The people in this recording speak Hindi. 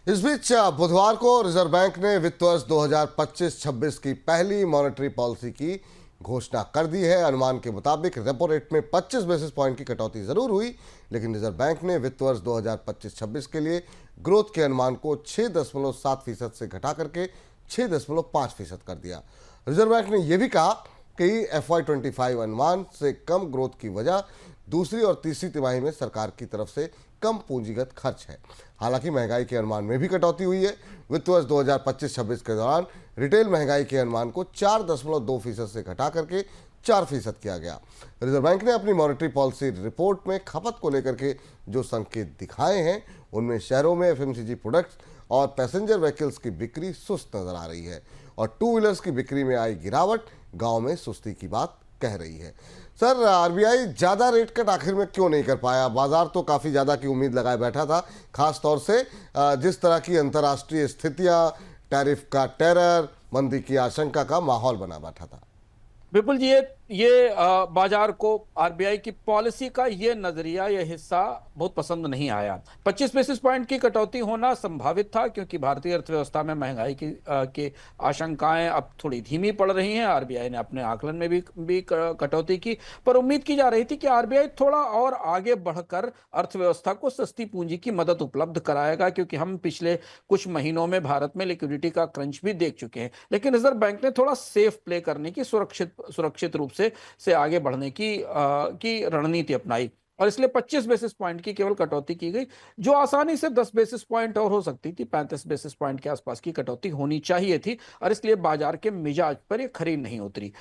इस बीच बुधवार को रिजर्व बैंक ने वित्त वर्ष 2025-26 की पहली मॉनेटरी पॉलिसी की घोषणा कर दी है। अनुमान के मुताबिक रेपो रेट में 25 बेसिस पॉइंट की कटौती जरूर हुई, लेकिन रिजर्व बैंक ने वित्त वर्ष 2025-26 के लिए ग्रोथ के अनुमान को 6.7% से घटा करके 6.5% कर दिया। रिजर्व बैंक ने यह भी कहा कि FY25 अनुमान से कम ग्रोथ की वजह दूसरी और तीसरी तिमाही में सरकार की तरफ से कम पूंजीगत खर्च है। हालांकि महंगाई के अनुमान में भी कटौती हुई है। वित्त वर्ष 2025-26 के दौरान रिटेल महंगाई के अनुमान को 4.2% से घटा करके 4% किया गया। रिजर्व बैंक ने अपनी मॉनेटरी पॉलिसी रिपोर्ट में खपत को लेकर के जो संकेत दिखाए हैं, उनमें शहरों में FMCG प्रोडक्ट्स और पैसेंजर व्हीकल्स की बिक्री सुस्त नजर आ रही है और टू व्हीलर्स की बिक्री में आई गिरावट गांव में सुस्ती की बात कह रही है। सर, आरबीआई ज्यादा रेट कट आखिर में क्यों नहीं कर पाया? बाजार तो काफी ज्यादा की उम्मीद लगाए बैठा था, खास तौर से जिस तरह की अंतर्राष्ट्रीय स्थितियां, टैरिफ का टेरर, मंदी की आशंका का माहौल बना बैठा था। बिल्कुल जी, ये बाजार को आरबीआई की पॉलिसी का ये नजरिया, ये हिस्सा बहुत पसंद नहीं आया। 25 बेसिस पॉइंट की कटौती होना संभावित था, क्योंकि भारतीय अर्थव्यवस्था में महंगाई की आशंकाएं अब थोड़ी धीमी पड़ रही हैं। आरबीआई ने अपने आकलन में भी कटौती की, पर उम्मीद की जा रही थी कि आरबीआई थोड़ा और आगे बढ़कर अर्थव्यवस्था को सस्ती पूंजी की मदद उपलब्ध कराएगा, क्योंकि हम पिछले कुछ महीनों में भारत में लिक्विडिटी का क्रंच भी देख चुके हैं। लेकिन रिजर्व बैंक ने थोड़ा सेफ प्ले करने की, सुरक्षित रूप से आगे बढ़ने की रणनीति अपनाई और इसलिए 25 बेसिस पॉइंट की केवल कटौती की गई, जो आसानी से 10 बेसिस पॉइंट और हो सकती थी। 35 बेसिस पॉइंट के आसपास की कटौती होनी चाहिए थी और इसलिए बाजार के मिजाज पर यह खरी नहीं उतरी।